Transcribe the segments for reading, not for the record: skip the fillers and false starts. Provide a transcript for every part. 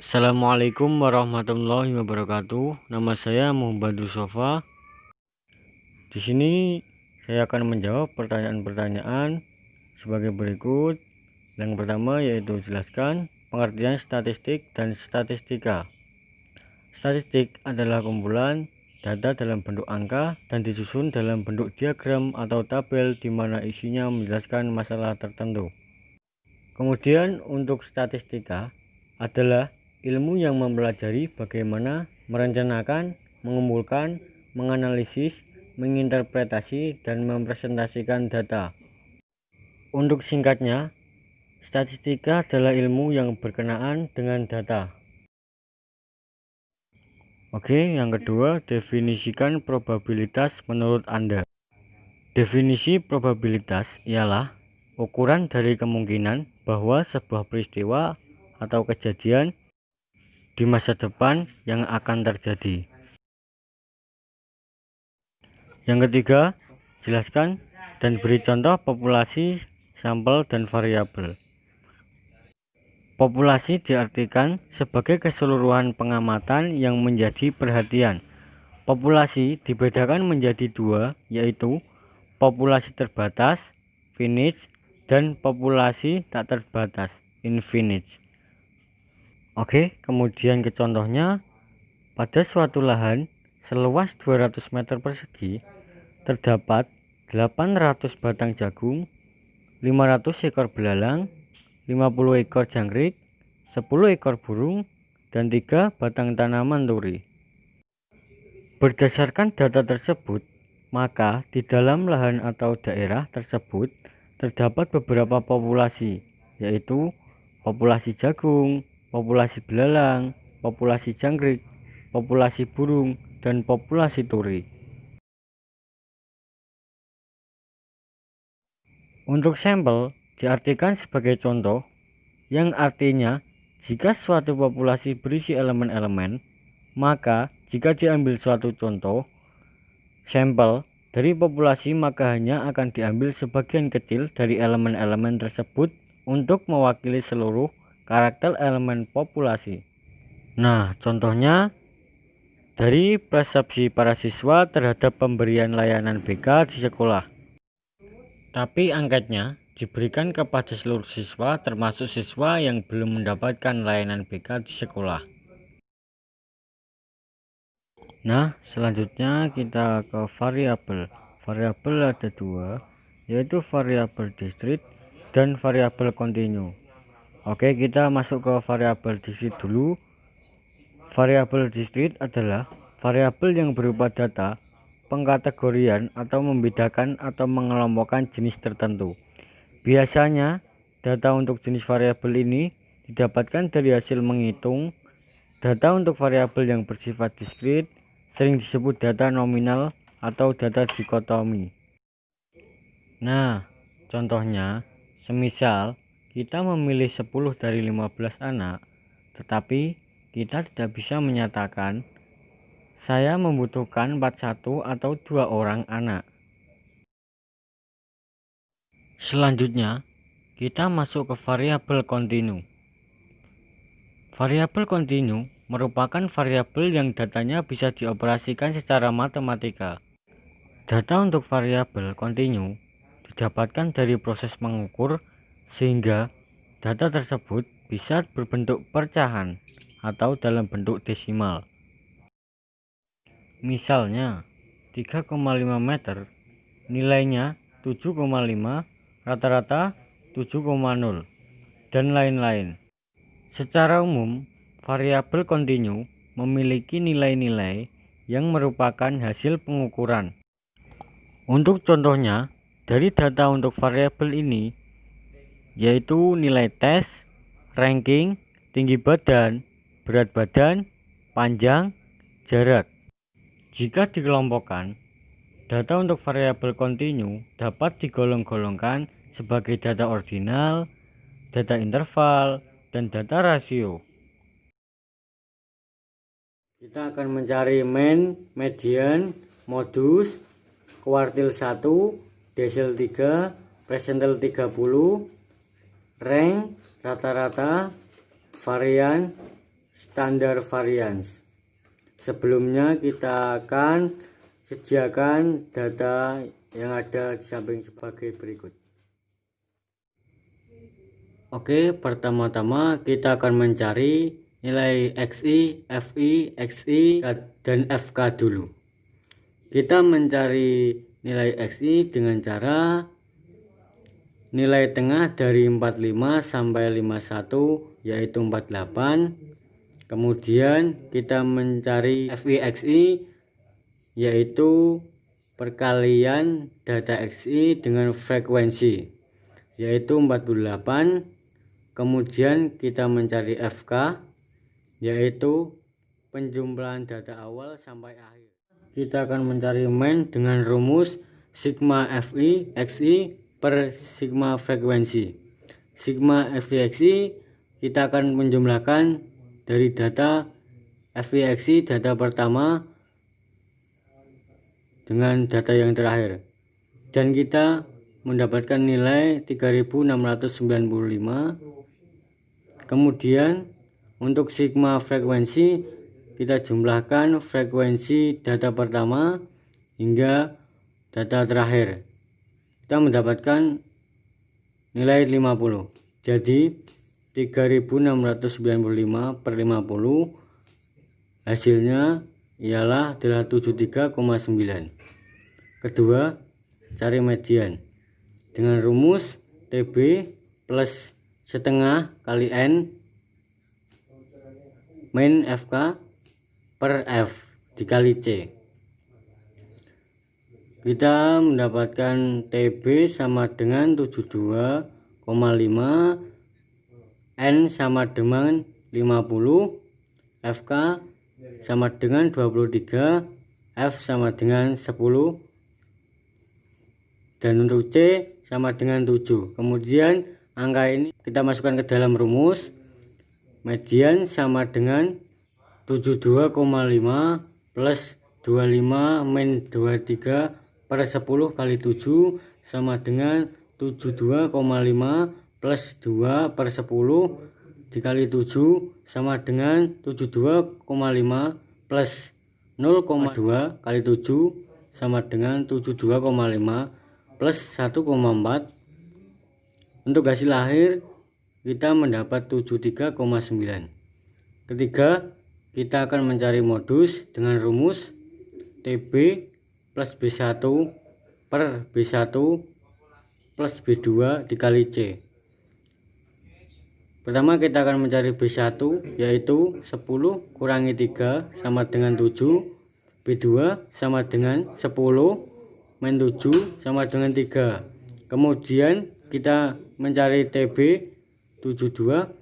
Assalamualaikum warahmatullahi wabarakatuh. Nama saya Muhammad Sofa. Di sini saya akan menjawab pertanyaan-pertanyaan sebagai berikut. Yang pertama yaitu jelaskan pengertian statistik dan statistika. Statistik adalah kumpulan data dalam bentuk angka dan disusun dalam bentuk diagram atau tabel di mana isinya menjelaskan masalah tertentu. Kemudian untuk statistika adalah ilmu yang mempelajari bagaimana merencanakan, mengumpulkan, menganalisis, menginterpretasi, dan mempresentasikan data. Untuk singkatnya, statistika adalah ilmu yang berkenaan dengan data. Oke, yang kedua, definisikan probabilitas menurut Anda. Definisi probabilitas ialah ukuran dari kemungkinan bahwa sebuah peristiwa atau kejadian di masa depan yang akan terjadi. Yang ketiga, jelaskan dan beri contoh populasi, sampel, dan variabel. Populasi diartikan sebagai keseluruhan pengamatan yang menjadi perhatian. Populasi dibedakan menjadi dua, yaitu populasi terbatas, finite, dan populasi tak terbatas, infinite. Oke, kemudian ke contohnya, pada suatu lahan seluas 200 meter persegi terdapat 800 batang jagung, 500 ekor belalang, 50 ekor jangkrik, 10 ekor burung, dan 3 batang tanaman turi. Berdasarkan data tersebut, maka di dalam lahan atau daerah tersebut terdapat beberapa populasi, yaitu populasi jagung, populasi belalang, populasi jangkrik, populasi burung, dan populasi turi. Untuk sampel diartikan sebagai contoh, yang artinya jika suatu populasi berisi elemen-elemen, maka jika diambil suatu contoh sampel dari populasi, maka hanya akan diambil sebagian kecil dari elemen-elemen tersebut untuk mewakili seluruh karakter elemen populasi. Nah, contohnya dari persepsi para siswa terhadap pemberian layanan BK di sekolah. Tapi angkanya diberikan kepada seluruh siswa termasuk siswa yang belum mendapatkan layanan BK di sekolah. Nah, selanjutnya kita ke variabel. Variabel ada dua, yaitu variabel discrete dan variabel kontinu. Oke, kita masuk ke variabel discrete dulu. Variabel discrete adalah variabel yang berupa data pengkategorian atau membedakan atau mengelompokkan jenis tertentu. Biasanya data untuk jenis variabel ini didapatkan dari hasil menghitung. Data untuk variabel yang bersifat diskrit sering disebut data nominal atau data dikotomi. Nah, contohnya semisal kita memilih 10 dari 15 anak, tetapi kita tidak bisa menyatakan saya membutuhkan 41 atau 2 orang anak. Selanjutnya, kita masuk ke variabel kontinu. Variabel kontinu merupakan variabel yang datanya bisa dioperasikan secara matematika. Data untuk variabel kontinu didapatkan dari proses mengukur sehingga data tersebut bisa berbentuk pecahan atau dalam bentuk desimal. Misalnya 3,5 meter nilainya 7,5, rata-rata 7,0, dan lain-lain. Secara umum, variabel kontinu memiliki nilai-nilai yang merupakan hasil pengukuran. Untuk contohnya, dari data untuk variabel ini, yaitu nilai tes, ranking, tinggi badan, berat badan, panjang, jarak. Jika dikelompokkan, data untuk variabel kontinu dapat digolong-golongkan sebagai data ordinal, data interval, dan data rasio. Kita akan mencari mean, median, modus, kuartil 1, desil 3, persentil 30, rank, rata-rata, varian, standar variance. Sebelumnya kita akan sediakan data yang ada di samping sebagai berikut. Oke, pertama-tama kita akan mencari nilai XI, FI, XI, dan FK dulu. Kita mencari nilai XI dengan cara nilai tengah dari 45 sampai 51 yaitu 48. Kemudian kita mencari FI, XI yaitu perkalian data XI dengan frekuensi yaitu 48. Kemudian kita mencari FK yaitu penjumlahan data awal sampai akhir. Kita akan mencari main dengan rumus sigma FI XI per sigma frekuensi. Sigma FI XI kita akan menjumlahkan dari data FI XI data pertama dengan data yang terakhir, dan kita mendapatkan nilai 3695. Kemudian untuk sigma frekuensi kita jumlahkan frekuensi data pertama hingga data terakhir, kita mendapatkan nilai 50. Jadi 3695 per 50 hasilnya ialah 73,9. Kedua, cari median dengan rumus TB plus setengah kali N min FK per F dikali C. Kita mendapatkan TB sama dengan 72,5, N sama dengan 50, FK sama dengan 23, F sama dengan 10, dan untuk C sama dengan 7. Kemudian angka ini kita masukkan ke dalam rumus. Median sama dengan 72,5 plus 25 min 23 per 10 kali 7 sama dengan 72,5 plus 2 per 10 dikali 7 sama dengan 72,5 plus 0,2 kali 7 sama dengan 72,5 plus 1,4. Untuk hasil akhir kita mendapat 73,9. Ketiga, kita akan mencari modus dengan rumus TB plus B1 per B1 plus B2 dikali C. Pertama kita akan mencari B1 yaitu 10 kurangi 3 sama dengan 7, B2 sama dengan 10 min 7 sama dengan 3. Kemudian kita mencari TB 72,5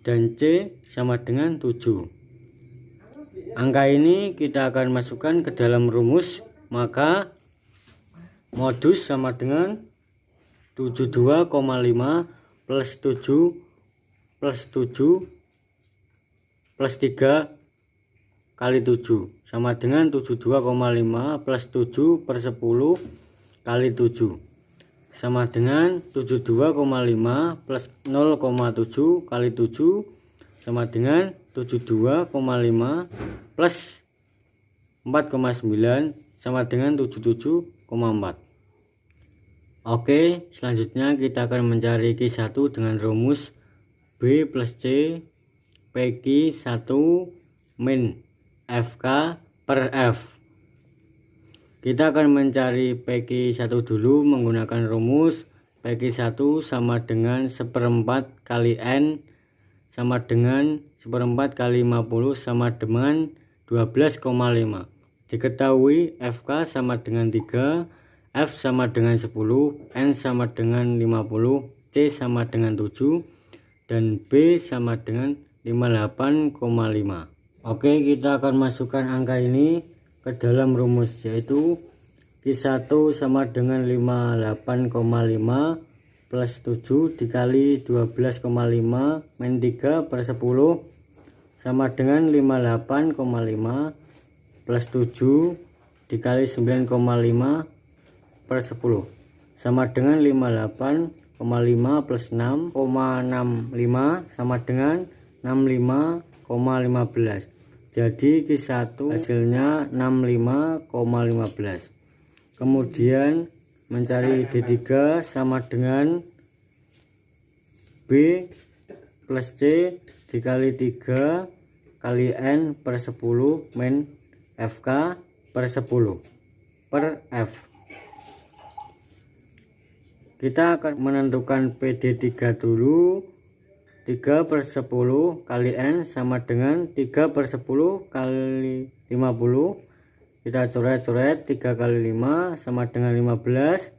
dan C sama dengan 7. Angka ini kita akan masukkan ke dalam rumus, maka modus sama dengan 72,5 plus 7 plus 7 plus 3 kali 7 sama dengan 72,5 plus 7 per 10 kali 7 sama dengan 72,5 plus 0,7 kali 7 sama dengan 72,5 plus 4,9 sama dengan 77,4. Oke, selanjutnya kita akan mencari Q1 dengan rumus B plus C PQ1 min FK per F. Kita akan mencari PQ1 dulu menggunakan rumus PQ1 sama dengan 1/4 kali N sama dengan 1/4 kali 50 sama dengan 12,5. Diketahui FK sama dengan 3, F sama dengan 10, N sama dengan 50, C sama dengan 7, dan B sama dengan 58,5. Oke, kita akan masukkan angka ini ke dalam rumus, yaitu Q1 sama dengan 58,5 plus 7 dikali 12,5 min 3 per 10 sama dengan 58,5 plus 7 dikali 9,5 per 10 sama dengan 58,5 plus 6,65 sama dengan 65,15. Jadi Q1 hasilnya 65,15. Kemudian mencari D3 sama dengan B plus C dikali 3 kali N per 10 min FK per 10 per F. Kita akan menentukan PD3 dulu. 3 per 10 kali N sama dengan 3 per 10 kali 50. Kita coret-coret, 3 kali 5 sama dengan 15.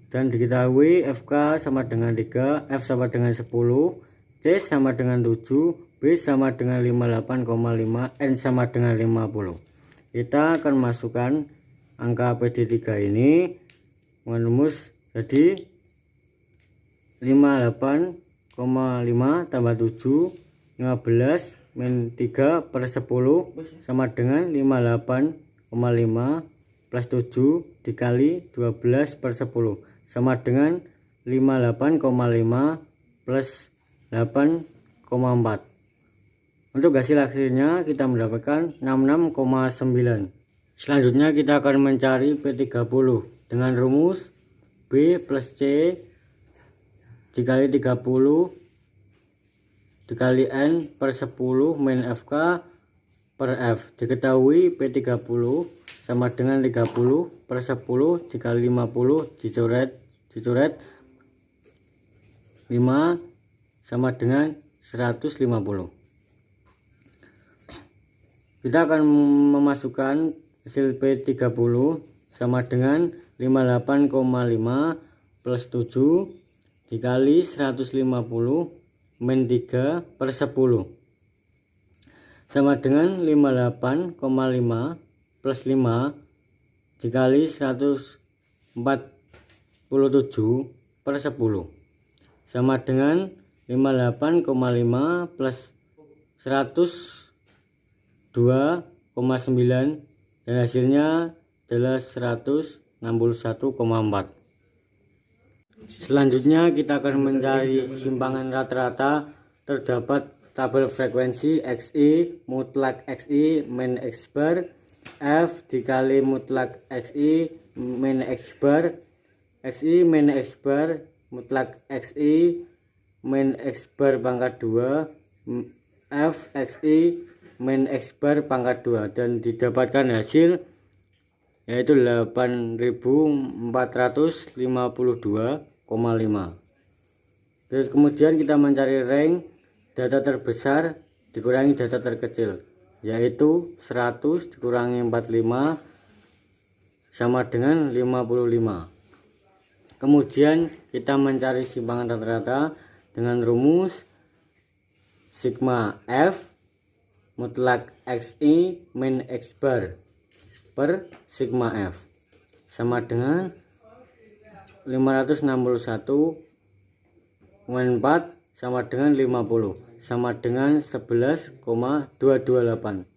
Dan diketahui FK sama dengan 3, F sama dengan 10, C sama dengan 7, B sama dengan 58,5, N sama dengan 50. Kita akan masukkan angka PD3 ini merumus jadi 58,5 tambah 7, 15 min 3 per 10 sama dengan 58,5 plus 7 dikali 12 per 10 sama dengan 58,5 plus 8,4. Untuk hasilnya kita mendapatkan 66,9. Selanjutnya kita akan mencari P30 dengan rumus B plus C dikali 30 dikali N per 10 min FK per F. Diketahui P30 sama dengan 30 per 10 dikali 50 dicoret 5 sama dengan 150. Kita akan memasukkan hasil P30 sama dengan 58,5 plus 7 dikali 150 min 3 per 10 sama dengan 58,5 plus 5 dikali 147 per 10 sama dengan 58,5 plus 102,9 dan hasilnya adalah 161,4. Selanjutnya kita akan mencari simpangan rata-rata. Terdapat tabel frekuensi XI mutlak XI min X bar, F dikali mutlak XI min X bar, XI min X bar mutlak XI min X bar pangkat 2, F XI min X bar pangkat 2, dan didapatkan hasil yaitu 8452,5. Terus kemudian kita mencari range data terbesar dikurangi data terkecil, yaitu 100 dikurangi 45 sama dengan 55. Kemudian kita mencari simpangan rata-rata dengan rumus sigma F mutlak XI min X bar per sigma F sama dengan 561,4 sama dengan 50 sama dengan 11,228.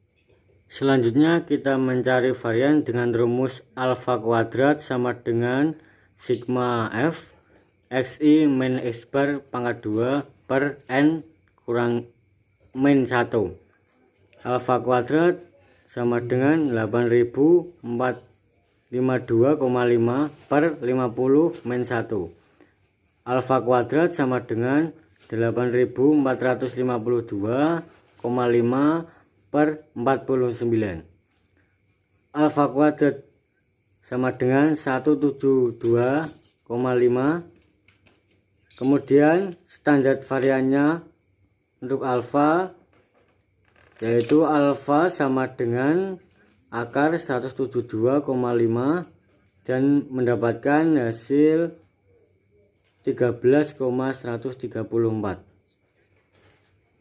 Selanjutnya kita mencari varian dengan rumus alfa kuadrat sama dengan sigma F XI min X bar pangkat 2 per N kurang min 1. Alfa kuadrat sama dengan 8052,5 per 50 min 1. Alfa kuadrat sama dengan 8452,5 per 49. Alfa kuadrat sama dengan 172,5. Kemudian standar variannya untuk alfa yaitu alfa sama dengan akar 172,5 dan mendapatkan hasil 13,134.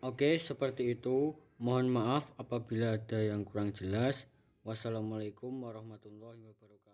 Oke, seperti itu. Mohon maaf apabila ada yang kurang jelas. Wassalamualaikum warahmatullahi wabarakatuh.